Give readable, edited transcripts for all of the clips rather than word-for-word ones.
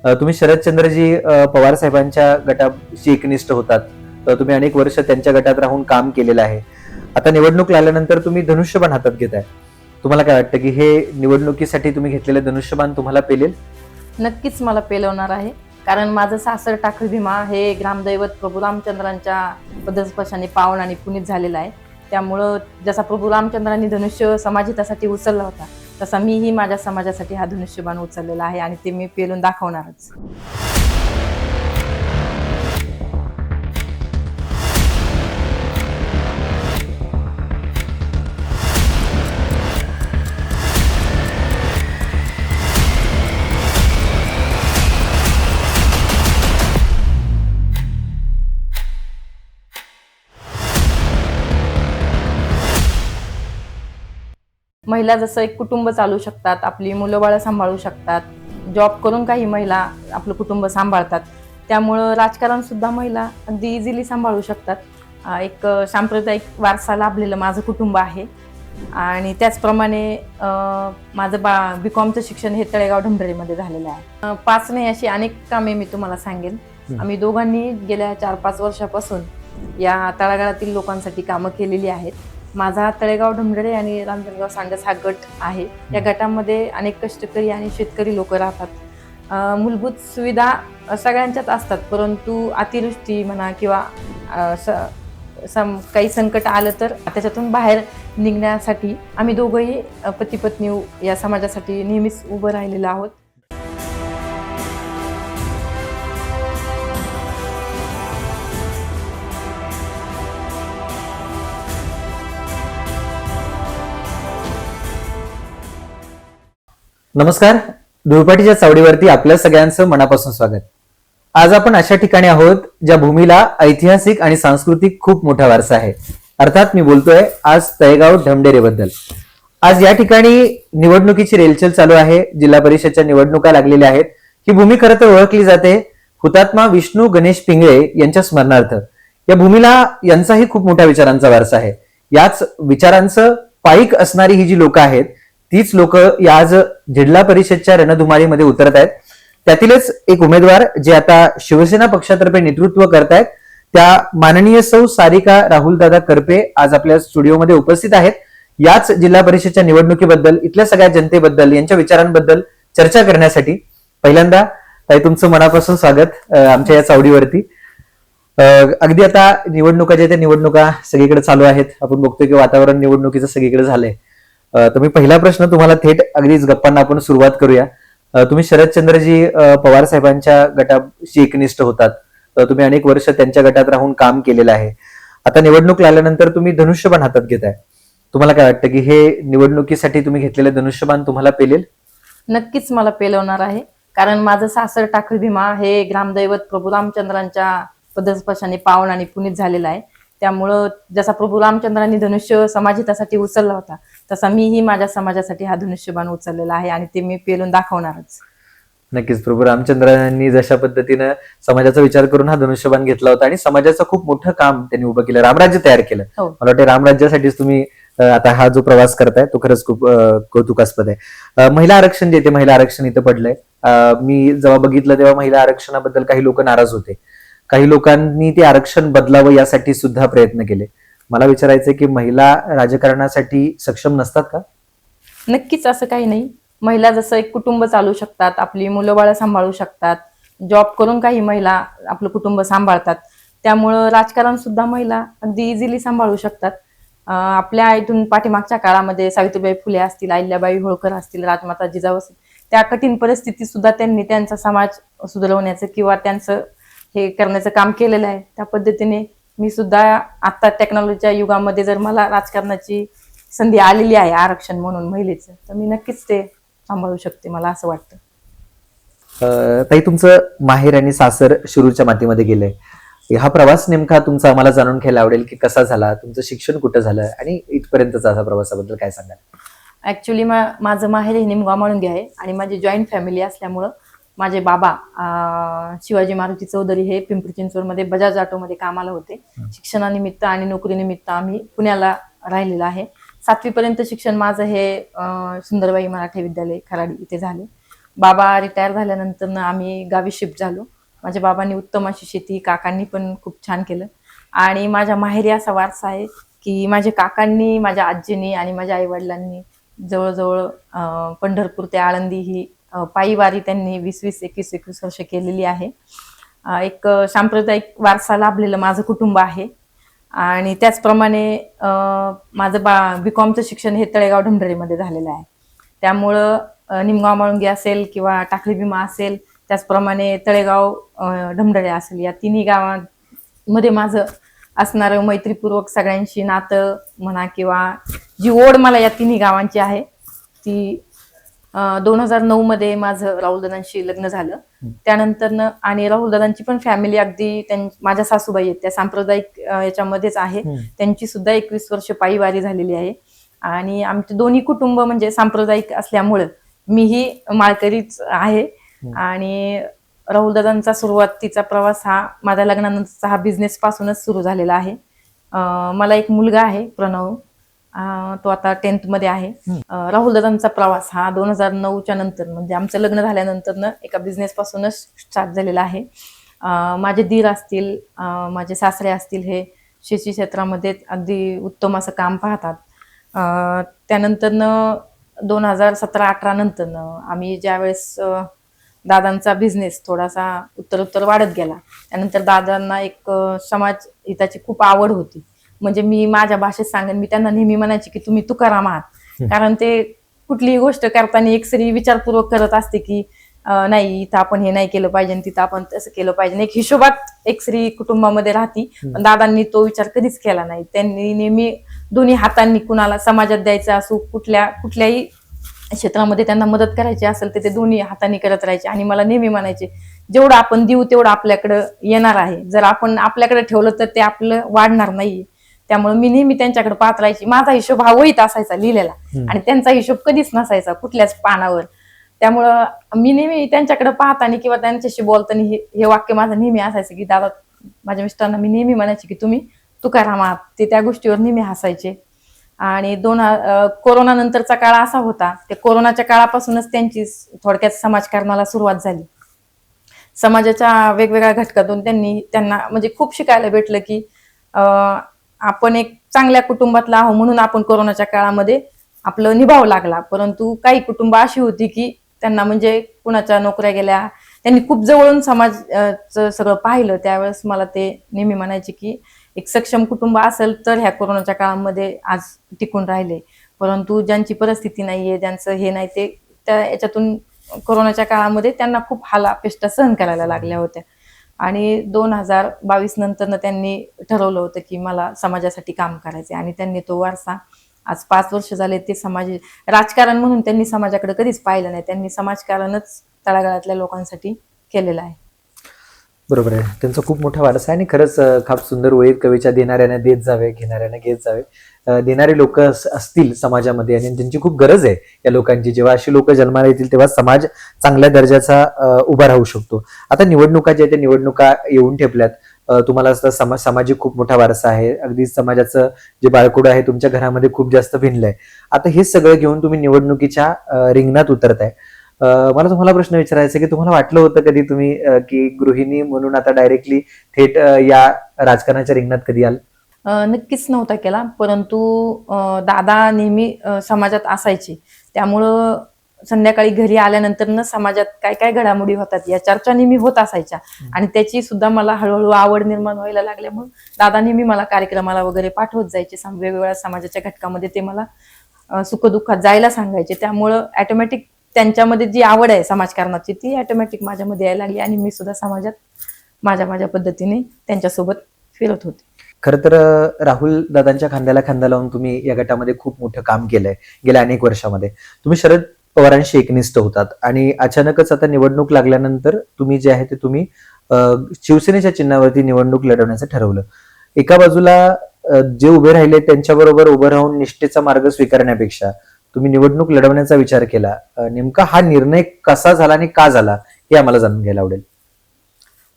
तुम्ही शरदचंद्रजी पवार साहेबांच्या गटाशी एकनिष्ठ होतात. तुम्ही अनेक वर्ष त्यांच्या गटात राहून काम केलेलं आहे. आता निवडणूक लागल्यानंतर तुम्ही धनुष्यबाण हातात घेताय. तुम्हाला काय वाटतं की हे निवडणुकीसाठी तुम्ही घेतलेलं धनुष्यबाण तुम्हाला पेलेल? नक्कीच मला पेलवणार आहे. कारण माझं सासर टाकळी भीमा हे ग्रामदैवत प्रभू रामचंद्रांच्या पदस्पर्शाने पावन आणि पुनीत झालेलं आहे. त्यामुळं जसा प्रभू रामचंद्रांनी धनुष्य समाजहितासाठी उचलला होता, तसा मीही माझ्या समाजासाठी हा धनुष्यबाण उचललेला आहे आणि ते मी पेलून दाखवणारच. महिला जसं एक कुटुंब चालू शकतात, आपली मुलं बाळं सांभाळू शकतात, जॉब करून काही महिला आपलं कुटुंब सांभाळतात. त्यामुळं राजकारण सुद्धा महिला अगदी इझिली सांभाळू शकतात. एक सांप्रदायिक वारसा लाभलेलं माझं कुटुंब आहे आणि त्याचप्रमाणे माझं BComचं शिक्षण हे तळेगाव ढमढरीमध्ये झालेलं आहे. 5 नाही अशी अनेक कामे मी तुम्हाला सांगेन. आम्ही दोघांनी गेल्या 4-5 वर्षापासून या तळागाळातील लोकांसाठी कामं केलेली आहेत. माझा तळेगाव ढमढरे आणि रांजणगाव सांडस हा गट आहे. या गटामध्ये अनेक कष्टकरी आणि शेतकरी लोक राहतात. मूलभूत सुविधा सगळ्यांच्याच असतात, परंतु अतिवृष्टी म्हणा किंवा काही संकट आलं तर त्याच्यातून बाहेर निघण्यासाठी आम्ही दोघंही पती पत्नी या समाजासाठी नेहमीच उभं राहिलेलो आहोत. नमस्कार. धुळपाटीच्या चावडीवरती आपल्या सगळ्यांचं मनापासून स्वागत. आज आपण अशा ठिकाणी आहोत ज्या भूमीला ऐतिहासिक आणि सांस्कृतिक खूप मोठा वारसा आहे. अर्थात मी बोलतोय आज तळेगाव ढमढेरेबद्दल. आज या ठिकाणी निवडणुकीची रेलचेल चालू आहे. जिल्हा परिषदच्या निवडणुका लागलेल्या आहेत. ही भूमी खरं तर ओळखली जाते हुतात्मा विष्णू गणेश पिंगळे यांच्या स्मरणार्थ. या भूमीला यांचाही खूप मोठ्या विचारांचा वारसा आहे. याच विचारांचं पाईक असणारी ही जी लोक आहेत, तीच लोक या आज जिल्हा परिषदच्या रणधुमाळीमध्ये उतरत आहेत. त्यातीलच एक उमेदवार जे आता शिवसेना पक्षातर्फे नेतृत्व करतायत, त्या माननीय सौ सारिका राहुलदादा करपे आज आपल्या स्टुडिओमध्ये उपस्थित आहेत. याच जिल्हा परिषदच्या निवडणुकीबद्दल, इथल्या सगळ्या जनतेबद्दल, यांच्या विचारांबद्दल चर्चा करण्यासाठी पहिल्यांदा ताई तुमचं मनापासून स्वागत आमच्या या चावडीवरती. अगदी आता निवडणुका ज्या त्या निवडणुका सगळीकडे चालू आहेत. आपण बघतोय की वातावरण निवडणुकीचं सगळीकडे झालंय. तर मी पहिला प्रश्न तुम्हाला थेट अगदीच गप्पांना आपण सुरुवात करूया. तुम्ही शरदचंद्रजी पवार साहेबांच्या गटाशी एकनिष्ठ होतात. तुम्ही अनेक वर्ष त्यांच्या गटात राहून काम केलेलं आहे. आता निवडणूक लागल्यानंतर तुम्ही धनुष्यबाण हातात घेताय. तुम्हाला काय वाटतं की हे निवडणुकीसाठी तुम्ही घेतलेलं धनुष्यबाण तुम्हाला पेलेल? नक्कीच मला पेलवणार आहे. कारण माझं सासर टाकळी भीमा हे ग्रामदैवत प्रभू रामचंद्रांच्या पदस्पर्शाने पावन आणि पुनीत झालेलं आहे. त्यामुळं जसा प्रभू रामचंद्रांनी धनुष्य समाजहितासाठी उचलला होता, तसा मीही माझ्या समाजासाठी हा धनुष्यबाण उचललेला आहे आणि ते मी पेलून दाखवणारच. नक्कीच. प्रभू रामचंद्रांनी जशा पद्धतीनं समाजाचा विचार करून हा धनुष्यबाण घेतला होता आणि समाजाचं खूप मोठं काम त्यांनी उभं केलं, रामराज्य तयार केलं. मला वाटतं रामराज्यासाठीच तुम्ही आता हा जो प्रवास करताय तो खरंच खूप कौतुकास्पद आहे. महिला आरक्षण जे ते महिला आरक्षण इथं पडलंय. मी जेव्हा बघितलं तेव्हा महिला आरक्षणाबद्दल काही लोक नाराज होते. काही लोकांनी ते आरक्षण बदलावं यासाठी सुद्धा प्रयत्न केले. मला विचारायचंय की महिला राजकारणासाठी सक्षम नसतात का? नक्कीच असं काही नाही. महिला जसं एक कुटुंब चालू शकतात, आपली मुलं बाळं सांभाळू शकतात, जॉब करून काही महिला आपलं कुटुंब सांभाळतात. त्यामुळं राजकारण सुद्धा महिला अगदी इझिली सांभाळू शकतात. आपल्या इथून पाठीमागच्या काळामध्ये सावित्रीबाई फुले असतील, अहिल्याबाई होळकर असतील, राजमाता जिजाऊ असतील, त्या कठीण परिस्थितीत सुद्धा त्यांनी त्यांचा समाज सुधारवण्याचं किंवा त्यांचं हे करण्याचं काम केलेलं आहे. त्या पद्धतीने मी सुद्धा आता टेक्नॉलॉजीच्या युगामध्ये जर मला राजकारणाची संधी आलेली आहे आरक्षण म्हणून महिलेचं, तर मी नक्कीच ते सांभाळू शकते, मला असं वाटतं. ताई तुमचं माहेर आणि सासर शिरूरच्या मातीमध्ये गेलंय. हा प्रवास नेमका तुमचा आम्हाला जाणून घ्यायला आवडेल की कसा झाला, तुमचं शिक्षण कुठं झालं आणि इथपर्यंतचा असा प्रवासाबद्दल काय सांगाल? ऍक्च्युली माझं माहेर हे निमगाव म्हणून आहे आणि माझी जॉईंट फॅमिली असल्यामुळं माझे बाबा शिवाजी मारुती चौधरी हे पिंपरी चिंचवडमध्ये बजाज ऑटोमध्ये कामाला होते. शिक्षणानिमित्त आणि नोकरीनिमित्त आम्ही पुण्याला राहिलेलो आहे. 7वी पर्यंत शिक्षण माझं हे सुंदरबाई मराठी विद्यालय खराडी इथे झाले. बाबा रिटायर झाल्यानंतर आम्ही गावी शिफ्ट झालो. माझ्या बाबांनी उत्तम अशी शेती, काकांनी पण खूप छान केलं. आणि माझ्या माहेरी असा वारसा आहे की माझ्या काकांनी, माझ्या आजीनी आणि माझ्या आईवडिलांनी जवळजवळ पंढरपूर ते आळंदी ही पायी वारी त्यांनी 20-21 वर्ष केलेली आहे. एक सांप्रदायिक वारसा लाभलेलं माझं कुटुंब आहे. आणि त्याचप्रमाणे माझं बीकॉमचं शिक्षण हे तळेगाव ढमढरेमध्ये झालेलं आहे. त्यामुळं निमगाव माळुंगी असेल किंवा टाकळी भीमा असेल, त्याचप्रमाणे तळेगाव ढमढरे असेल, या तिन्ही गावांमध्ये माझं असणारं मैत्रीपूर्वक सगळ्यांशी नातं म्हणा किंवा जी ओढ मला या तिन्ही गावांची आहे ती 2009 मध्ये माझं राहुलदादांशी लग्न झालं. त्यानंतर आणि राहुलदादांची पण फॅमिली अगदी माझ्या सासूबाई आहेत त्या सांप्रदायिक याच्यामध्येच आहे. त्यांची सुद्धा 21 वर्ष पायी वारी झालेली आहे. आणि आमचे दोन्ही कुटुंब म्हणजे सांप्रदायिक असल्यामुळं मीही माळकरीच आहे. आणि राहुलदादांचा सुरुवातीचा प्रवास हा माझ्या लग्नानंतरचा हा बिझनेस पासूनच सुरू झालेला आहे. मला एक मुलगा आहे प्रणव, तो आता 10th मध्ये आहे. राहुलदादांचा प्रवास हा 2009च्या नंतर म्हणजे आमचं लग्न झाल्यानंतर एका बिझनेस पासूनच स्टार्ट झालेला आहे. माझे दीर असतील, माझे सासरे असतील, हे शेती क्षेत्रामध्ये अगदी उत्तम असं काम पाहतात. त्यानंतर 2017-18 नंतर आम्ही ज्यावेळेस दादांचा बिझनेस थोडासा उत्तर वाढत गेला, त्यानंतर दादांना एक समाज हिताची खूप आवड होती. म्हणजे मी माझ्या भाषेत सांगेन, मी त्यांना नेहमी म्हणायची की तुम्ही तुकाराम आहात. कारण ते कुठलीही गोष्ट करताना एक स्त्री विचारपूर्वक करत असते की नाही इथं आपण हे नाही केलं पाहिजे, तिथं आपण तसं केलं पाहिजे. एक हिशोबात एक स्त्री कुटुंबामध्ये राहती. पण दादांनी तो विचार कधीच केला नाही. त्यांनी नेहमी दोन्ही हातांनी कुणाला समाजात द्यायचं असो, कुठल्याही क्षेत्रामध्ये त्यांना मदत करायची असेल तर ते दोन्ही हातांनी करत राहायचे. आणि मला नेहमी म्हणायचे जेवढं आपण देऊ तेवढं आपल्याकडं येणार आहे, जर आपण आपल्याकडे ठेवलं तर ते आपलं वाढणार नाही. त्यामुळे मी नेहमी त्यांच्याकडे पाहत राहायची. माझा हिशोब हा वहीत असायचा लिहिलेला, आणि त्यांचा हिशोब कधीच नसायचा कुठल्याच पानावर. त्यामुळं मी नेहमी त्यांच्याकडे पाहताना किंवा त्यांच्याशी बोलताना हे वाक्य माझं नेहमी असायचं की दादा, माझ्या मिस्टरांना मी नेहमी म्हणायचे की तुम्ही तुकाराम आहात. ते त्या गोष्टीवर नेहमी हसायचे. आणि कोरोना नंतरचा काळ असा होता, त्या कोरोनाच्या काळापासूनच त्यांची थोडक्यात समाजकारणाला सुरुवात झाली. समाजाच्या वेगवेगळ्या घटकातून त्यांना म्हणजे खूप शिकायला भेटलं की आपण एक चांगल्या कुटुंबातला आहो म्हणून आपण कोरोनाच्या काळामध्ये आपलं निभाव लागला. परंतु काही कुटुंब अशी होती की त्यांना म्हणजे कुणाच्या नोकऱ्या गेल्या, त्यांनी खूप जवळून समाजचं सगळं पाहिलं. त्यावेळेस मला ते नेहमी म्हणायचे की एक सक्षम कुटुंब असेल तर ह्या कोरोनाच्या काळामध्ये आज टिकून राहिले. परंतु ज्यांची परिस्थिती नाहीये, ज्यांचं हे नाही, ते त्या याच्यातून कोरोनाच्या काळामध्ये त्यांना खूप हालापेष्टा सहन करायला लागल्या होत्या. आणि 2022 नंतर त्यांनी ठरवलं होतं की मला समाजासाठी काम करायचे. आणि त्यांनी तो वारसा आज 5 वर्ष झाले ते राजकारण म्हणून त्यांनी समाजाकडे कधीच पाहिलं नाही. त्यांनी समाजकारणच तळागाळातल्या लोकांसाठी केलेलं आहे. बरोबर आहे. त्यांचा खूप मोठा वारसा आहे आणि खरंच खूप सुंदर ओळीत कवीच्या देणाऱ्याने देत जावे, घेणाऱ्याने घेत जावे. देणारे लोक असतील समाजामध्ये आणि त्यांची खूप गरज आहे या लोकांची. जेव्हा अशी लोक जन्माला येतील तेव्हा समाज चांगल्या दर्जाचा उभा राहू शकतो. आता निवडणुका ज्या त्या निवडणुका येऊन ठेपल्यात. तुम्हाला असं सामाजिक खूप मोठा वारसा आहे. अगदी समाजाचं जे बाळकुड आहे तुमच्या घरामध्ये खूप जास्त भिनलंय. आता हे सगळं घेऊन तुम्ही निवडणुकीच्या रिंगणात उतरताय. मला तुम्हाला प्रश्न विचारायचा की तुम्हाला वाटलं होतं कधी तुम्ही की गृहिणी म्हणून आता डायरेक्टली थेट या राजकारणाच्या रिंगणात कधी याल? नक्कीच नव्हता केला. परंतु दादा नेहमी समाजात असायचे. त्यामुळं संध्याकाळी घरी आल्यानंतर समाजात काय काय घडामोडी होतात या चर्चा नेहमी होत असायच्या. आणि त्याची सुद्धा मला हळूहळू आवड निर्माण व्हायला लागल्यामुळे दादा नेहमी मला कार्यक्रमाला वगैरे पाठवत जायचे. वेगवेगळ्या समाजाच्या घटकामध्ये ते मला सुखदुःखात जायला सांगायचे. त्यामुळं ऑटोमॅटिक त्यांच्यामध्ये जी आवड आहे समाजकारणाची ती ऑटोमॅटिक माझ्यामध्ये यायला लागली. आणि मी सुद्धा समाजात माझ्या पद्धतीने त्यांच्यासोबत फिरत होते. खरं तर राहुल दादांच्या खांद्याला खांदा लावून तुम्ही या गटामध्ये खूप मोठं काम केलंय गेल्या अनेक वर्षामध्ये. तुम्ही शरद पवारांशी एकनिष्ठ होतात आणि अचानकच आता निवडणूक लागल्यानंतर तुम्ही जे आहे ते तुम्ही शिवसेनेच्या चिन्हावरती निवडणूक लढवण्याचं ठरवलं. एका बाजूला जे उभे राहिले त्यांच्याबरोबर उभं राहून निष्ठेचा मार्ग स्वीकारण्यापेक्षा तुम्ही निवडणूक लढवण्याचा विचार केला. नेमका हा निर्णय कसा झाला आणि का झाला हे आम्हाला जाणून घ्यायला आवडेल.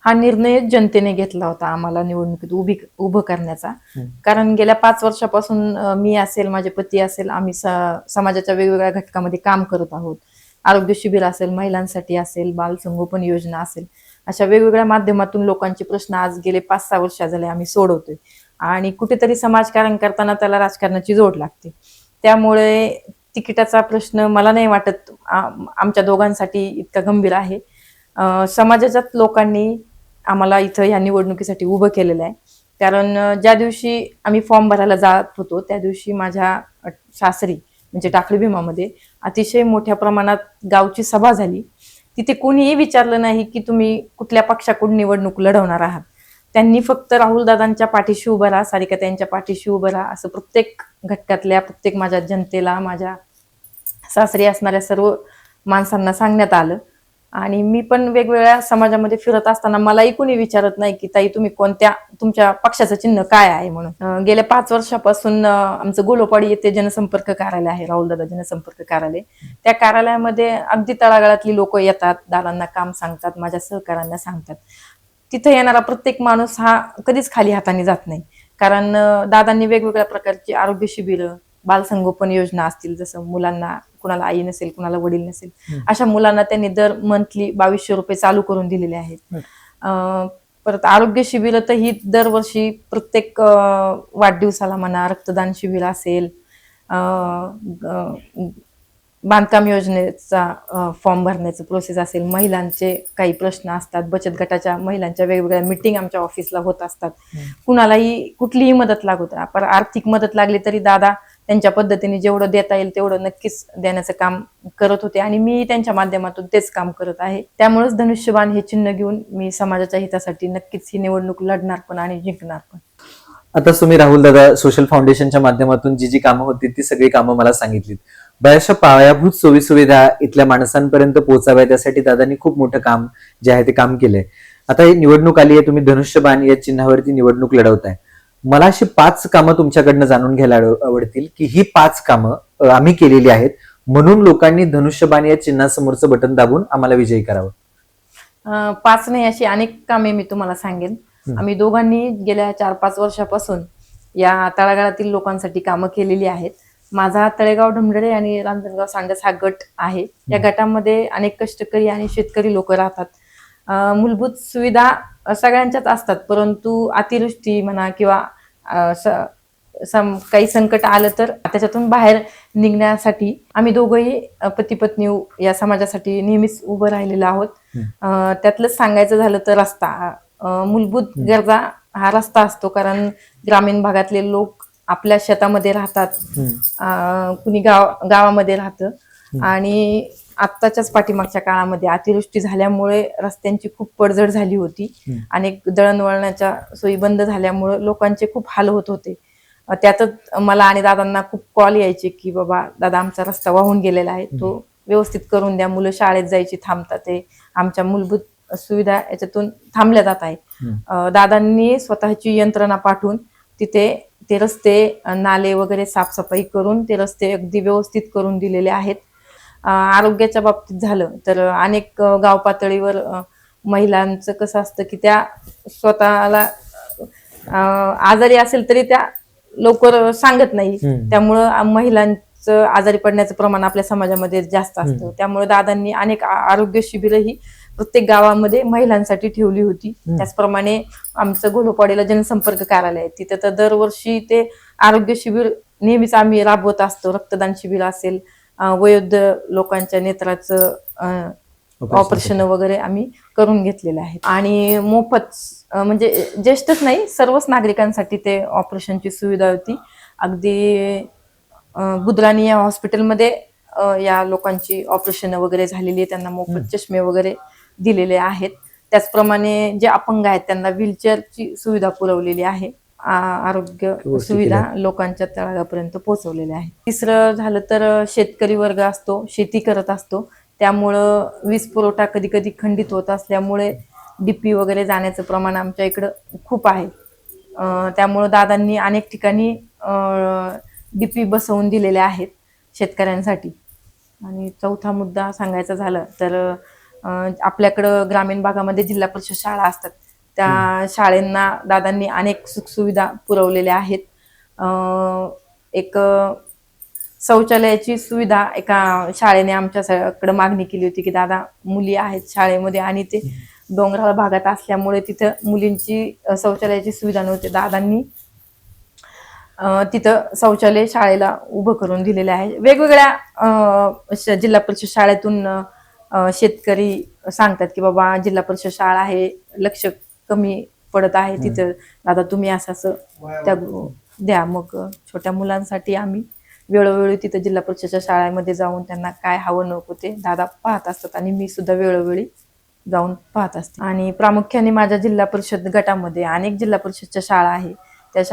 हा निर्णय जनतेने घेतला होता आम्हाला निवडणुकीत उभं करण्याचा. कारण गेल्या 5 वर्षापासून मी असेल, माझे पती असेल, आम्ही समाजाच्या वेगवेगळ्या घटकामध्ये काम करत आहोत. आरोग्य शिबिर असेल, महिलांसाठी असेल, बालसंगोपन योजना असेल, अशा वेगवेगळ्या माध्यमातून लोकांचे प्रश्न आज गेले 5-6 वर्ष झाले आम्ही सोडवतोय. आणि कुठेतरी समाजकारण करताना त्याला राजकारणाची जोड लागते. त्यामुळे तिकिटाचा प्रश्न मला नाही वाटत आमच्या दोघांसाठी इतका गंभीर आहे. समाजाच्याच लोकांनी आम्हाला इथं ह्या निवडणुकीसाठी उभं केलेलं आहे. कारण ज्या दिवशी आम्ही फॉर्म भरायला जात होतो त्या दिवशी माझ्या सासरी म्हणजे टाकळी भीमामध्ये अतिशय मोठ्या प्रमाणात गावची सभा झाली. तिथे कोणीही विचारलं नाही की तुम्ही कुठल्या पक्षाकडून निवडणूक लढवणार आहात. त्यांनी फक्त राहुलदादांच्या पाठीशी उभं राहा, सारिकाताईंच्या पाठीशी उभं राहा असं प्रत्येक घटकातल्या प्रत्येक माझ्या जनतेला, माझ्या सासरी असणाऱ्या सर्व माणसांना सांगण्यात आलं. आणि मी पण वेगवेगळ्या समाजामध्ये फिरत असताना मलाही कोणी विचारत नाही की ताई तुम्ही कोणत्या, तुमच्या पक्षाचं चिन्ह काय आहे म्हणून. गेल्या 5 वर्षापासून आमचं गोलोपाडी येथे जनसंपर्क कार्यालय आहे, राहुलदादा जनसंपर्क कार्यालय. त्या कार्यालयामध्ये अगदी तळागाळातली लोक येतात, दादांना काम सांगतात, माझ्या सहकाऱ्यांना सांगतात. तिथे येणारा प्रत्येक माणूस हा कधीच खाली हाताने जात नाही. कारण दादांनी वेगवेगळ्या प्रकारची आरोग्य शिबिरं, बालसंगोपन योजना असतील, जसं मुलांना, कुणाला आई नसेल, कुणाला वडील नसेल, अशा मुलांना त्यांनी दर मंथली 2200 रुपये चालू करून दिलेले आहेत. परत आरोग्य शिबिर तर ही दरवर्षी प्रत्येक वाढदिवसाला म्हणा, रक्तदान शिबिर असेल, बांधकाम योजनेचा फॉर्म भरण्याचं प्रोसेस असेल, महिलांचे काही प्रश्न असतात, बचत गटाच्या महिलांच्या वेगवेगळ्या मीटिंग आमच्या ऑफिसला होत असतात. कुणालाही कुठलीही मदत लागत, पण आर्थिक मदत लागली तरी दादा त्यांच्या पद्धतीने जेवढं देता येईल तेवढं नक्कीच देण्याचं काम करत होते आणि मी त्यांच्या माध्यमातून तेच काम करत आहे. त्यामुळेच धनुष्यबाण हे चिन्ह घेऊन मी समाजाच्या हितासाठी नक्कीच ही निवडणूक लढणार पण आणि जिंकणार पण. आता तुम्ही राहुल दादा सोशल फाउंडेशनच्या माध्यमातून जी कामं होती ती सगळी कामं मला सांगितलीत. बऱ्याचशा पायाभूत सोयीसुविधा इथल्या माणसांपर्यंत पोहोचाव्या त्यासाठी दादांनी खूप मोठं काम जे आहे ते काम केलंय. आता ही निवडणूक आली आहे, तुम्ही धनुष्यबाण या चिन्हावरती निवडणूक लढवताय. मला अशी 5 कामं तुमच्याकडनं जाणून घ्यायला आवडतील की ही 5 कामं आम्ही केलेली आहेत म्हणून लोकांनी धनुष्यबाण या चिन्हासमोरचं बटन दाबून आम्हाला विजयी करावं. 5 नाही, अशी अनेक कामे मी तुम्हाला सांगेन. आम्ही दोघांनी गेल्या 4-5 वर्षापासून या तळागाळातील लोकांसाठी कामं केलेली आहेत. माझा तळेगाव ढमढरे आणि रांजणगाव सांडस हा गट आहे. या गटामध्ये अनेक कष्टकरी आणि शेतकरी लोक राहतात. मूलभूत सुविधा सगळ्यांच्याच असतात, परंतु अतिवृष्टी म्हणा किंवा काही संकट आलं तर त्याच्यातून बाहेर निघण्यासाठी आम्ही दोघंही पती पत्नी या समाजासाठी नेहमीच उभं राहिलेलो आहोत. त्यातलंच सांगायचं झालं तर रस्ता, मूलभूत गरजा हा रस्ता असतो. कारण ग्रामीण भागातले लोक आपल्या शेतामध्ये राहतात, कुणी गावामध्ये राहतं आणि आत्ताच्याच पाठीमागच्या काळामध्ये अतिवृष्टी झाल्यामुळे रस्त्यांची खूप पडझड झाली होती. अनेक दळणवळणाच्या सोयी बंद झाल्यामुळे लोकांचे खूप हाल होत होते. त्यातच मला आणि दादांना खूप कॉल यायचे की बाबा दादा आमचा रस्ता वाहून गेलेला आहे, तो व्यवस्थित करून द्या. मुलं शाळेत जायची थांबतात, ते आमच्या मूलभूत सुविधा याच्यातून थांबल्या जात आहे. दादांनी स्वतःची यंत्रणा पाठवून तिथे ते रस्ते, नाले वगैरे साफसफाई करून ते रस्ते अगदी व्यवस्थित करून दिलेले आहेत. आरोग्याच्या बाबतीत झालं तर अनेक गाव पातळीवर महिलांचं कसं असतं की त्या स्वतःला आजारी असेल तरी त्या लवकर सांगत नाही. त्यामुळं महिलांचं आजारी पडण्याचं प्रमाण आपल्या समाजामध्ये जास्त असतं. त्यामुळे दादांनी अनेक आरोग्य शिबिरही प्रत्येक गावामध्ये महिलांसाठी ठेवली होती. त्याचप्रमाणे आमचं घोलोपाडीला जनसंपर्क कार्यालय आहे, तिथे तर दरवर्षी ते आरोग्य शिबिर नेहमीच आम्ही राबवत असतो. रक्तदान शिबिर असेल, वयोद्ध लोकांच्या नेत्राचं ऑपरेशन वगैरे आम्ही करून घेतलेलं आहे. आणि मोफत म्हणजे ज्येष्ठच नाही, सर्वच नागरिकांसाठी ते ऑपरेशनची सुविधा होती. अगदी बुद्राणी या हॉस्पिटलमध्ये या लोकांची ऑपरेशन वगैरे झालेली आहे, त्यांना मोफत चष्मे वगैरे दिलेले आहेत. त्याचप्रमाणे जे अपंग आहेत त्यांना व्हीलचेअरची सुविधा पुरवलेली आहे. आरोग्य सुविधा लोकांच्या तळागापर्यंत पोहोचवलेल्या आहेत. तिसरं झालं तर शेतकरी वर्ग असतो, शेती करत असतो, त्यामुळं वीज पुरवठा कधी कधी खंडित होत असल्यामुळे डीपी वगैरे जाण्याचं प्रमाण आमच्या इकडं खूप आहे. त्यामुळं दादांनी अनेक ठिकाणी डीपी बसवून दिलेले आहेत शेतकऱ्यांसाठी. आणि चौथा मुद्दा सांगायचा झाला तर आपल्याकडं ग्रामीण भागामध्ये जिल्हा परिषद शाळा असतात, त्या शाळेंना दादांनी अनेक सुखसुविधा पुरवलेल्या आहेत. एक शौचालयाची सुविधा एका शाळेने आमच्याकडे मागणी केली होती की दादा मुली आहेत शाळेमध्ये आणि ते डोंगराळ भागात असल्यामुळे तिथं मुलींची शौचालयाची सुविधा नव्हती. दादांनी तिथं शौचालय शाळेला उभं करून दिलेले आहे. वेगवेगळ्या जिल्हा परिषद शाळेतून शेतकरी सांगतात की बाबा जिल्हा परिषद शाळा आहे, लक्ष कमी पडत आहे तिथं, दादा तुम्ही असं त्या द्या. मग छोट्या मुलांसाठी आम्ही वेळोवेळी तिथं जिल्हा परिषदच्या शाळेमध्ये जाऊन त्यांना काय हवं नको ते दादा पाहत असतात आणि मी सुद्धा वेळोवेळी जाऊन पाहत असते. आणि प्रामुख्याने माझ्या जिल्हा परिषद गटामध्ये अनेक जिल्हा परिषदच्या शाळा आहे. त्या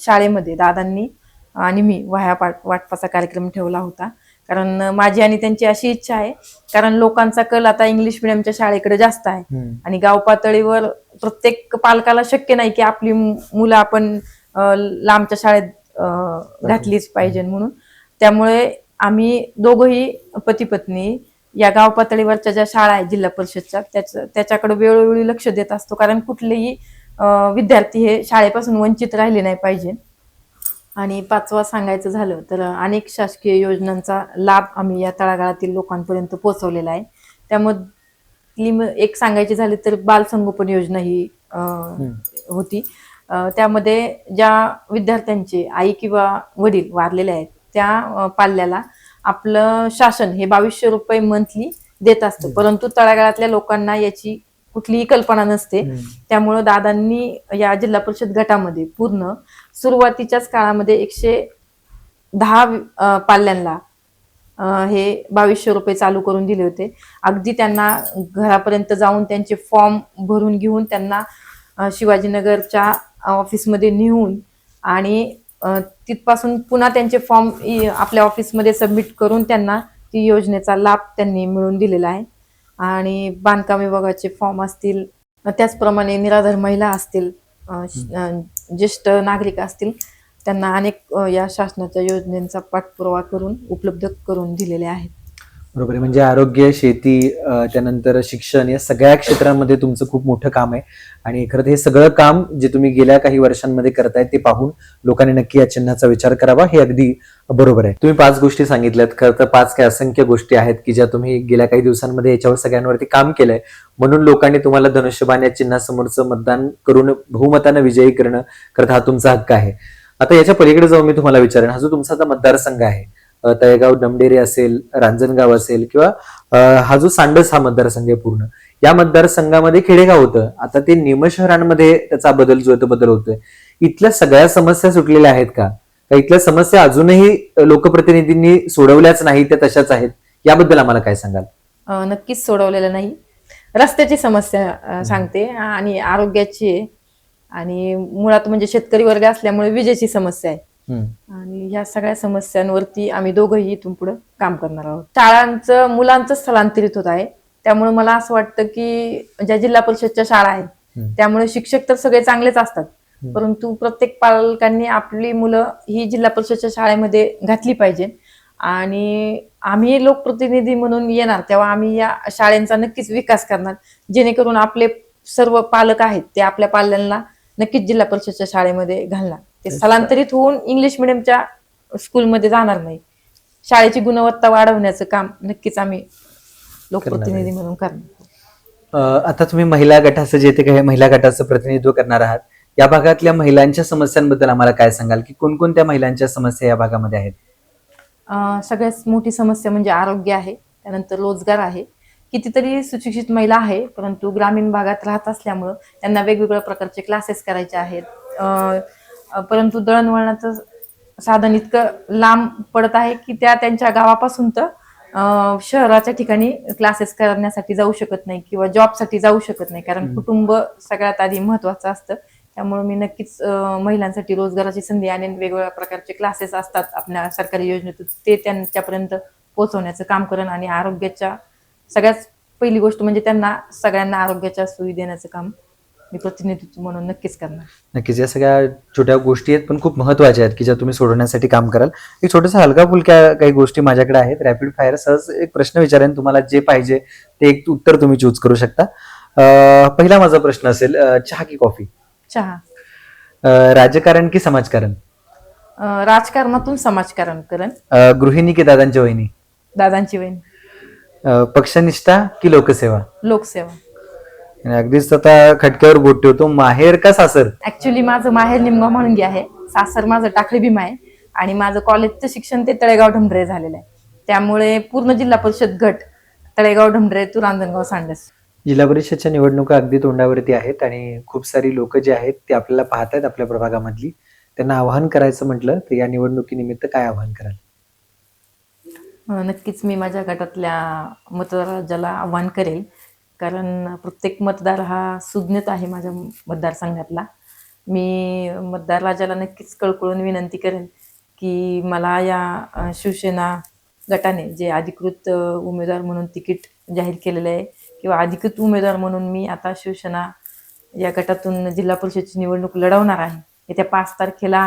शाळेमध्ये दादांनी आणि मी वह्या वाटपाचा कार्यक्रम ठेवला होता. कारण माझी आणि त्यांची अशी इच्छा आहे, कारण लोकांचा कल आता इंग्लिश मिडियमच्या शाळेकडे जास्त आहे आणि गाव पातळीवर प्रत्येक पालकाला शक्य नाही की आपली मुलं आपण लांबच्या शाळेत घातलीच पाहिजे म्हणून. त्यामुळे आम्ही दोघंही पती पत्नी या गाव पातळीवरच्या ज्या शाळा आहेत जिल्हा परिषदच्या त्याच्याकडे वेळोवेळी लक्ष देत असतो, कारण कुठलेही विद्यार्थी हे शाळेपासून वंचित राहिले नाही पाहिजे. आणि पाचवा सांगायचं झालं तर अनेक शासकीय योजनांचा लाभ आम्ही या तळागाळातील लोकांपर्यंत पोहोचवलेला आहे. त्यामध्ये एक सांगायची झाली तर बालसंगोपन योजना ही होती. त्यामध्ये ज्या विद्यार्थ्यांचे आई किंवा वडील वारलेले आहेत त्या पाल्याला आपलं शासन हे 2200 रुपये मंथली देत असतं, परंतु तळागाळातल्या लोकांना याची कुठलीही कल्पना नसते. त्यामुळं दादांनी या जिल्हा परिषद गटामध्ये पूर्ण सुरुवातीच्याच काळामध्ये 110 पाल्यांना हे 2200 रुपये चालू करून दिले होते. अगदी त्यांना घरापर्यंत जाऊन त्यांचे फॉर्म भरून घेऊन त्यांना शिवाजीनगरच्या ऑफिसमध्ये नेऊन आणि तिथपासून पुन्हा त्यांचे फॉर्म आपल्या ऑफिसमध्ये सबमिट करून त्यांना ती योजनेचा लाभ त्यांनी मिळवून दिलेला आहे. आणि बांधकाम विभागाचे फॉर्म असतील, त्याचप्रमाणे निराधार महिला असतील, ज्येष्ठ नागरिक असतील, त्यांना अनेक या शासनाच्या योजनेचा पाठपुरावा करून उपलब्ध करून दिलेले आहेत. बरोबर आहे. म्हणजे आरोग्य, शेती, त्यानंतर शिक्षण या सगळ्या क्षेत्रामध्ये तुमचं खूप मोठं काम आहे आणि खरं हे सगळं काम जे तुम्ही गेल्या काही वर्षांमध्ये करताय ते पाहून लोकांनी नक्की या चिन्हाचा विचार करावा, हे अगदी बरोबर आहे. तुम्ही 5 गोष्टी सांगितल्यात. खरं तर 5 काय असंख्य गोष्टी आहेत की ज्या तुम्ही गेल्या काही दिवसांमध्ये याच्यावर सगळ्यांवरती काम केलंय, म्हणून लोकांनी तुम्हाला धनुष्यबाण या चिन्हासमोरचं मतदान करून बहुमतानं विजयी करणं खरं हा तुमचा हक्क आहे. आता याच्या पलीकडे जाऊन मी तुम्हाला विचारेन, हा जो तुमचा आता मतदारसंघ आहे, तळेगाव डमडेरे असेल, रांजणगाव असेल किंवा हा जो सांडस हा मतदारसंघ आहे पूर्ण, या मतदारसंघामध्ये खेडेगाव होतं, आता ते निम शहरांमध्ये त्याचा बदल जो आहे तो बदल होतोय. इथल्या सगळ्या समस्या सुटलेल्या आहेत का इथल्या समस्या अजूनही लोकप्रतिनिधींनी सोडवल्याच नाही, त्या तशाच आहेत? याबद्दल आम्हाला काय सांगाल? नक्कीच सोडवलेलं नाही. रस्त्याची समस्या सांगते आणि आरोग्याची आणि मुळात म्हणजे शेतकरी वर्ग असल्यामुळे विजेची समस्या आहे. आणि या सगळ्या समस्यांवरती आम्ही दोघंही इथून पुढे काम करणार आहोत. शाळांचं मुलांचं स्थलांतरित होत आहे, त्यामुळे मला असं वाटतं की ज्या जिल्हा परिषदच्या शाळा आहेत त्यामुळे शिक्षक तर सगळे चांगलेच असतात, परंतु प्रत्येक पालकांनी आपली मुलं ही जिल्हा परिषदच्या शाळेमध्ये घातली पाहिजे. आणि आम्ही लोकप्रतिनिधी म्हणून येणार तेव्हा आम्ही या शाळेंचा नक्कीच विकास करणार, जेणेकरून आपले सर्व पालक आहेत ते आपल्या पाल्यांना नक्कीच जिल्हा परिषदच्या शाळेमध्ये घालणार. ते स्थलांतरित होऊन इंग्लिश मिडियमच्या स्कूलमध्ये जाणार नाही. शाळेची गुणवत्ता वाढवण्याचं काम नक्कीच आम्ही लोकप्रतिनिधी म्हणून करणार. आता तुम्ही महिला गटाचं जे ते काही महिला गटाचं प्रतिनिधित्व करणार आहात, या भागातल्या महिलांच्या समस्यांबद्दल आम्हाला काय सांगाल की कोणकोणत्या महिलांच्या समस्या या भागामध्ये आहेत? सगळ्यात मोठी समस्या म्हणजे आरोग्य आहे, त्यानंतर रोजगार आहे. कितीतरी सुशिक्षित महिला आहे, परंतु ग्रामीण भागात राहत असल्यामुळं त्यांना वेगवेगळ्या प्रकारचे क्लासेस करायचे आहेत, परंतु दळणवळणाचं साधन इतकं लांब पडत आहे की त्या त्यांच्या गावापासून तर शहराच्या ठिकाणी क्लासेस करण्यासाठी जाऊ शकत नाही किंवा जॉबसाठी जाऊ शकत नाही, कारण कुटुंब सगळ्यात आधी महत्वाचं असतं. त्यामुळे मी नक्कीच महिलांसाठी रोजगाराची संधी आणि वेगवेगळ्या प्रकारचे क्लासेस असतात आपल्या सरकारी योजनेतून ते त्यांच्यापर्यंत पोहोचवण्याचं काम करेन. आणि आरोग्याच्या सगळ्यात पहिली गोष्ट म्हणजे त्यांना सगळ्यांना आरोग्याच्या सोयी देण्याचं काम मी प्रतिनिधित्व म्हणून नक्कीच करणार. नक्कीच या सगळ्या छोट्या गोष्टी आहेत पण खूप महत्वाच्या आहेत की ज्या तुम्ही सोडवण्यासाठी काम कराल. एक छोटासा हलका फुलक्या काही गोष्टी माझ्याकडे आहेत, रॅपिड फायर. सहज एक प्रश्न विचारेन, तुम्हाला जे पाहिजे ते एक उत्तर तुम्ही चूज करू शकता. पहिला माझा प्रश्न असेल, चहा की कॉफी? चहा. राजकारण की समाजकारण? राजकारणातून समाजकारण करण. गृहिणी की दादांची वहिनी? दादांची बहीण. पक्षनिष्ठा की लोकसेवा? लोकसेवा. आणि अगदीच आता खटक्यावर बोट ठेवतो, माहेर का सासर? ऍक्च्युली माझं माहेर निमगाव म्हणून आहे, सासर माझं टाकळी भीमा आहे आणि माझं कॉलेजचं शिक्षण ते तळेगाव ढमढरे झालेलं आहे. त्यामुळे पूर्ण जिल्हा परिषद गट तळेगाव ढमढरे तू रांजणगाव सांडस. जिल्हा परिषदच्या निवडणुका अगदी तोंडावरती आहेत आणि खूप सारी लोक जे आहेत ते आपल्याला पाहत आहेत आपल्या प्रभागामधली. त्यांना आवाहन करायचं म्हटलं तर या निवडणुकीनिमित्त काय आवाहन कराल? नक्कीच मी माझ्या गटातल्या मतदाराला आव्हान करेल, कारण प्रत्येक मतदार हा सुज्ञत आहे माझ्या मतदारसंघातला. मी मतदार राजाला नक्कीच कळकळून विनंती करेन की मला या शिवसेना गटाने जे अधिकृत उमेदवार म्हणून तिकीट जाहीर केलेलं आहे किंवा अधिकृत उमेदवार म्हणून मी आता शिवसेना या गटातून जिल्हा परिषदची निवडणूक लढवणार आहे. येत्या 5 तारखेला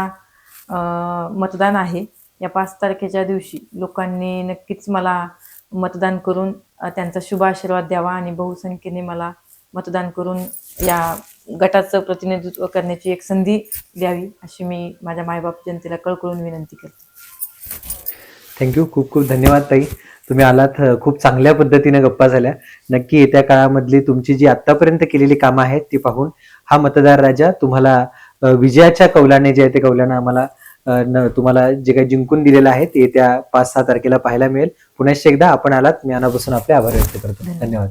मतदान आहे. या 5 तारखेच्या दिवशी लोकांनी नक्कीच मला मतदान करून त्यांचा शुभ आशीर्वाद द्यावा आणि बहुसंख्येने मला मतदान करून या गटाचं प्रतिनिधित्व करण्याची एक संधी द्यावी, अशी मी माझ्या मायबाप जनतेला कळकळून विनंती करते. थँक्यू. खूप खूप धन्यवाद ताई. तुम्ही आलात, खूप चांगल्या पद्धतीने गप्पा झाल्या. नक्की येत्या काळामधली तुमची जी आतापर्यंत केलेली कामं आहेत ती पाहून हा मतदार राजा तुम्हाला विजयाच्या कौलाने जे आहे ते कौलाने आम्हाला तुम्हाला जे काही जिंकून दिलेलं आहे ते येत्या 5-6 तारखेला पाहायला मिळेल. पुन्हा एकदा आपण आलात, मी मनापासून आपले आभार व्यक्त करतो. धन्यवाद.